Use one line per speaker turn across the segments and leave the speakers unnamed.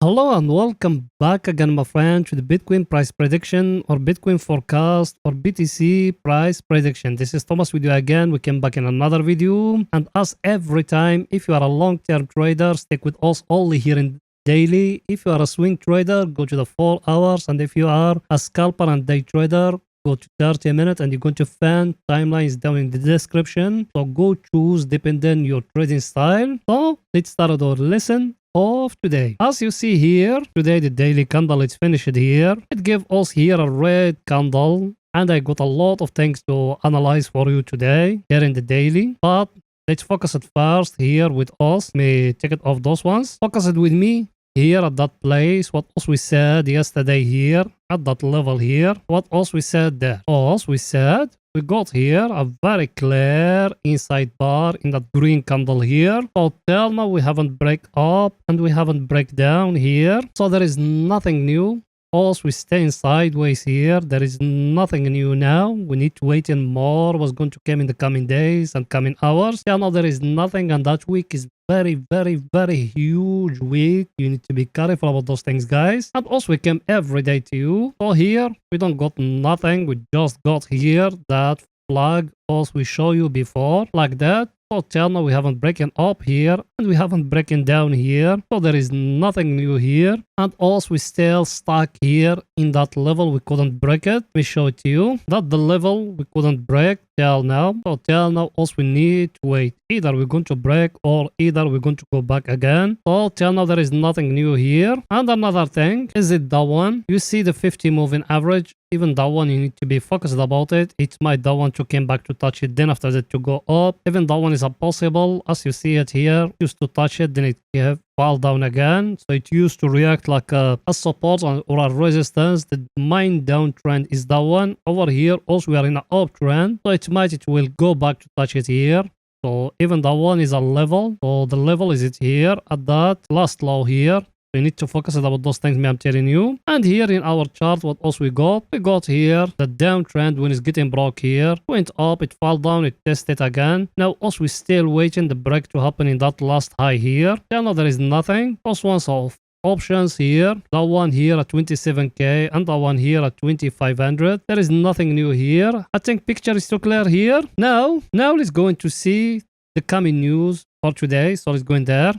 Hello and welcome back again, my friend, to the Bitcoin price prediction or Bitcoin forecast or BTC price prediction. This is Thomas with you again. We came back in another video. And as every time, if you are a long-term trader, stick with us only here in daily. If you are a swing trader, go to the 4 hours. And if you are a scalper and day trader, go to 30 minutes and you're going to find timelines down in the description. So go choose depending on your trading style. So let's start our lesson of today. As you see here, today the daily candle is finished here. It gave us here a red candle and I got a lot of things to analyze for you today here in the daily. But let's focus it first here with us. Let me take it off those ones. Focus it with me here at that place. What else we said yesterday here at that level here. What else we said there? Also we said we got here a very clear inside bar in that green candle here. So till now we haven't break up and we haven't break down here. So there is nothing new. Also we stay sideways here. There is nothing new now. We need to wait in more what's going to come in the coming days and coming hours. Yeah, no, there is nothing, and that week is very huge week. You need to be careful about those things, guys. And also we came every day to you. So here we don't got nothing. We just got here that flag also we show you before like that. So till now we haven't broken up here and we haven't broken down here. So there is nothing new here. And also we still stuck here in that level. We couldn't break it. We show it to you that the level we couldn't break till now. So till now also we need to wait. Either we're going to break or either we're going to go back again. So till now there is nothing new here. And another thing is it that one. You see the 50 moving average. Even that one you need to be focused about it. It might that one to come back to touch it, then after that to go up. Even that one is impossible. As you see it here, used to touch it, then it have fall down again. So it used to react like a support or a resistance. The main downtrend is that one. Over here also we are in an uptrend. So it will go back to touch it here. So even that one is a level. So the level is it here at that last low here. We need to focus about those things I'm telling you. And here in our chart, what else we got? We got here the downtrend when it's getting broke here. Went up, it fell down, it tested again. Now also we still waiting the break to happen in that last high here. Yeah, no, there is nothing. Those ones of options here. That one here at 27k and that one here at 2500. There is nothing new here. I think picture is too clear here. Now let's go into see the coming news for today. So let's go in there.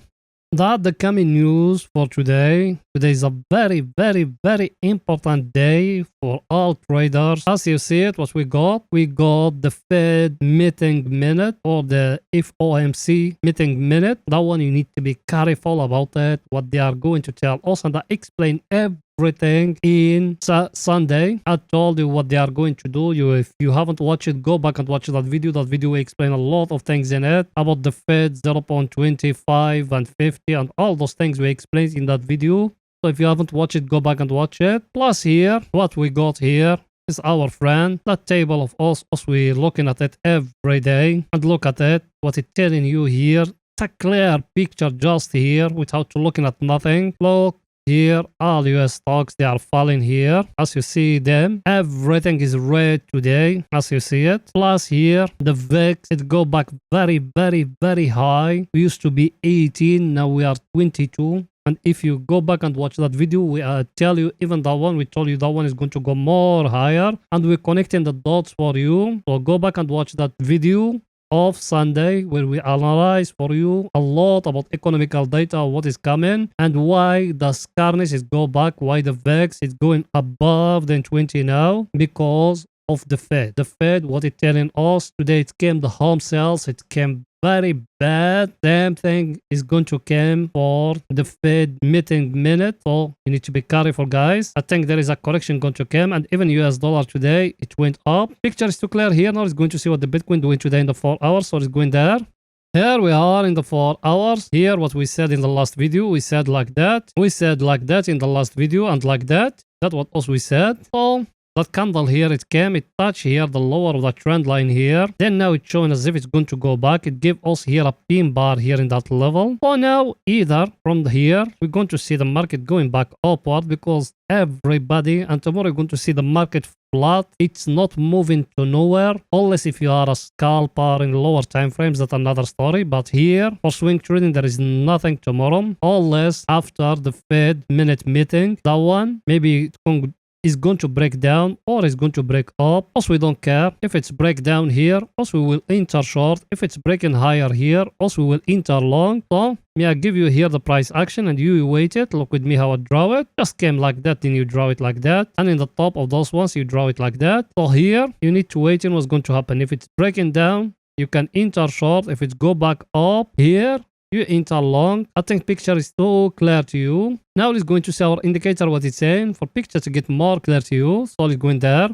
That the coming news for today. Today is a very important day for all traders. As you see it, what we got the Fed meeting minute or the FOMC meeting minute. That one you need to be careful about it, what they are going to tell us, and I explain everything in Sunday. I told you what they are going to do. If you haven't watched it, go back and watch that video. That video will explain a lot of things in it about the Fed 0.25 and 50 and all those things we explained in that video. So if you haven't watched it, go back and watch it. Plus here, what we got here is our friend, that table of us we're looking at it every day. And look at it, what it's telling you here. It's a clear picture just here without looking at nothing. Look. Here, all US stocks, they are falling here. As you see them, everything is red today, as you see it. Plus here, the VIX, it go back very high. We used to be 18, now we are 22. And if you go back and watch that video, we tell you, even that one, we told you that one is going to go more higher. And we're connecting the dots for you. So go back and watch that video of Sunday where we analyze for you a lot about economical data, what is coming and why the scarness is go back, why the VIX is going above than 20 now, because of the Fed. The Fed, what it's telling us today, it came the home sales, it came very bad. Same thing is going to come for the Fed meeting minute. So you need to be careful, guys. I think there is a correction going to come, and even US dollar today, it went up. Picture is too clear here. Now it's going to see what the Bitcoin doing today in the 4 hours. So it's going there. Here we are in the 4 hours. Here what we said in the last video, we said like that. We said like that in the last video and like that. That's what else we said. So that candle here, it came, it touched here the lower of the trend line here. Then now it's showing as if it's going to go back. It gave us here a pin bar here in that level. So now either from here, we're going to see the market going back upward because everybody, and tomorrow you're going to see the market flat. It's not moving to nowhere unless if you are a scalper in lower time frames. That's another story. But here for swing trading, there is nothing tomorrow unless after the Fed minute meeting. That one maybe is going to break down or is going to break up. Also, we don't care if it's break down here. Also, we will enter short. If it's breaking higher here, also we will enter long. So me, I give you here the price action and you wait it. Look with me how I draw it. Just came like that, then you draw it like that. And in the top of those ones, you draw it like that. So here, you need to wait in what's going to happen. If it's breaking down, you can enter short. If it's go back up here, you enter long. I think picture is so clear to you. Now it's going to see our indicator what it's saying for picture to get more clear to you. So it's going there.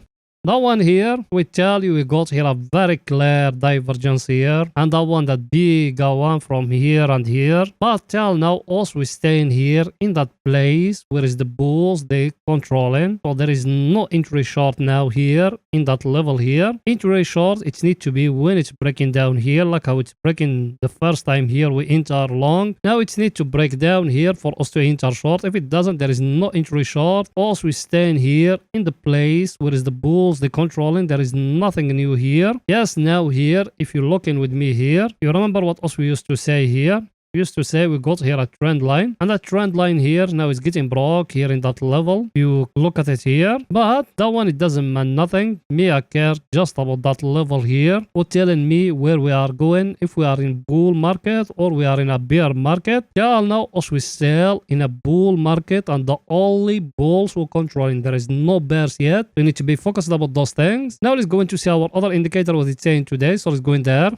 That one here, we tell you we got here a very clear divergence here. And that one, that big one from here and here. But till now, also we staying here in that place where is the bulls they controlling. So there is no entry short now here in that level here. Entry short, it needs to be when it's breaking down here, like how it's breaking the first time here we enter long. Now it needs to break down here for us to enter short. If it doesn't, there is no entry short. Also we staying here in the place where is the bulls the controlling. There is nothing new here. Yes, now here, if you're looking with me here, you remember what else we used to say here? We used to say we got here a trend line, and that trend line here now is getting broke here in that level. You look at it here, but that one, it doesn't mean nothing. Me, I care just about that level here, or telling me where we are going, if we are in bull market or we are in a bear market. Yeah, now us we sell in a bull market, and the only bulls we're controlling. There is no bears yet. We need to be focused about those things. Now it's going to see our other indicator what it's saying today, so it's going there.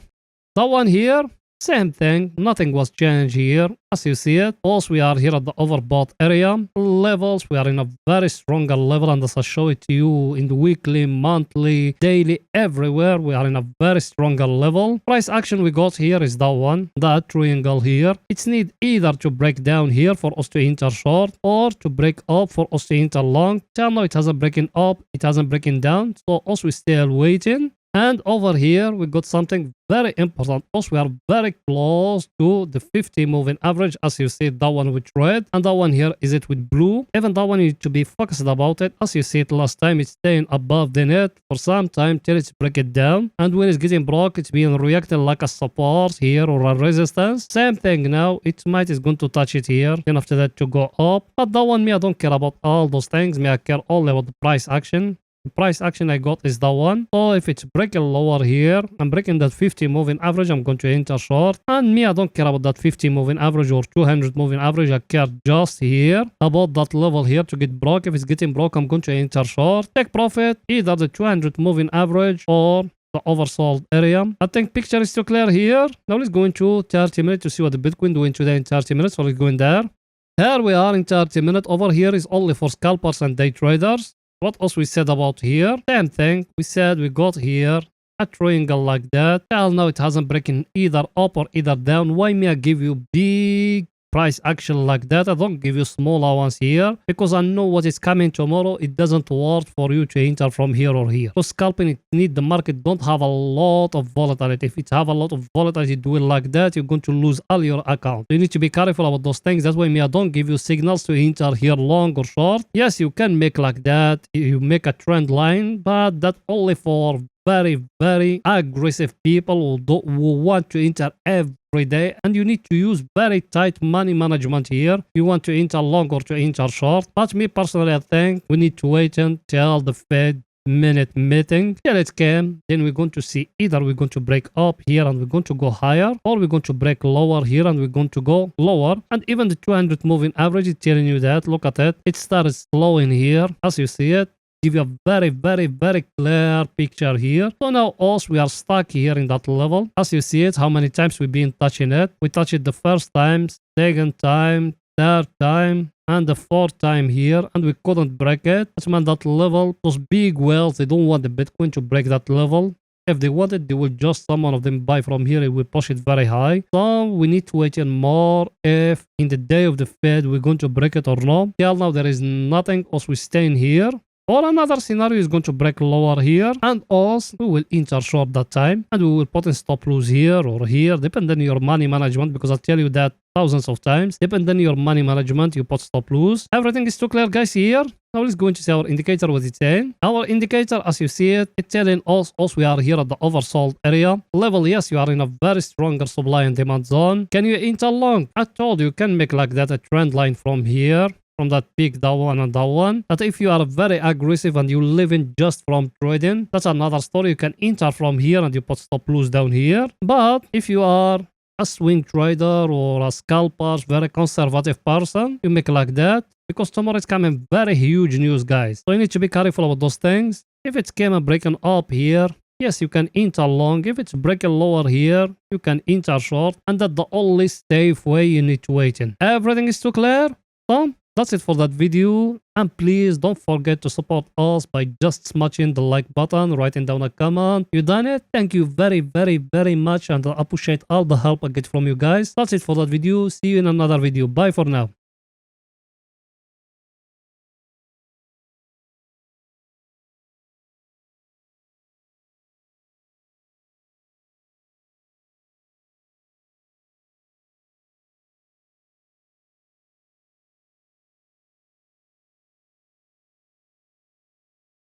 That one here, same thing, nothing was changed here as you see it. Also, we are here at the overbought area levels. We are in a very stronger level, and as I show it to you in the weekly, monthly, daily, everywhere, we are in a very stronger level. Price action we got here is that one, that triangle here. It's need either to break down here for us to enter short or to break up for us to enter long. Till now it hasn't breaking up, it hasn't breaking down, so also we still waiting. And over here, we got something very important. Also, we are very close to the 50 moving average. As you see, that one with red. And that one here, is it with blue? Even that one, you need to be focused about it. As you see it last time, it's staying above the net for some time till it's break it down. And when it's getting broke, it's being reacting like a support here or a resistance. Same thing now. It might is going to touch it here. Then after that to go up. But that one, me, I don't care about all those things. Me, I care only about the price action. Price action I got is that one. So if it's breaking lower here, I'm breaking that 50 moving average, I'm going to enter short. And me, I don't care about that 50 moving average or 200 moving average. I care just here about that level here to get broke. If it's getting broke, I'm going to enter short. Take profit, either the 200 moving average or the oversold area. I think picture is still clear here. Now let's go into 30 minutes to see what the Bitcoin doing today in 30 minutes. So let's go in there. Here we are in 30 minutes. Over here is only for scalpers and day traders. What else we said about here? Same thing. We said we got here a triangle like that. Till now it hasn't breaking either up or either down. Why me I give you big price action like that? I don't give you smaller ones here because I know what is coming tomorrow. It doesn't work for you to enter from here or here. So scalping, it need the market don't have a lot of volatility. If it have a lot of volatility doing like that, you're going to lose all your account. You need to be careful about those things. That's why me, I don't give you signals to enter here long or short. Yes, you can make like that. You make a trend line, but that's only for very aggressive people who want to enter every day, and you need to use very tight money management here. You want to enter long or to enter short. But me personally, I think we need to wait until the Fed minute meeting till it came. Then we're going to see either we're going to break up here and we're going to go higher, or we're going to break lower here and we're going to go lower. And even the 200 moving average is telling you that. Look at it, it started slowing here as you see it. Give you a very clear picture here. So now also we are stuck here in that level. As you see it, how many times we've been touching it. We touched it the first time, second time, third time, and the fourth time here, and we couldn't break it. That's meant that level, those big whales, they don't want the Bitcoin to break that level. If they want it, they will just, some of them buy from here, it will push it very high. So we need to wait in more if in the day of the Fed we're going to break it or not. Till now there is nothing else. We stay in here. Or another scenario is going to break lower here, and us, we will enter short that time, and we will put in stop loss here or here, depending on your money management, because I tell you that thousands of times. Depending on your money management, you put stop loss. Everything is too clear, guys, here. Now let's go into see our indicator, what it's saying. Our indicator, as you see it, it's telling us we are here at the oversold area. Level, yes, you are in a very stronger supply and demand zone. Can you enter long? I told you can make like that a trend line from here, from that peak, that one and that one. That if you are very aggressive and you live in just from trading, that's another story. You can enter from here and you put stop loss down here. But if you are a swing trader or a scalper, very conservative person, you make like that, because tomorrow is coming very huge news, guys. So you need to be careful about those things. If it's came and breaking up here, yes, you can enter long. If it's breaking lower here, you can enter short. And that's the only safe way you need to wait in. Everything is too clear? So that's it for that video. And please don't forget to support us by just smashing the like button, writing down a comment. You done it? Thank you very, very, very much. And I appreciate all the help I get from you guys. That's it for that video. See you in another video. Bye for now.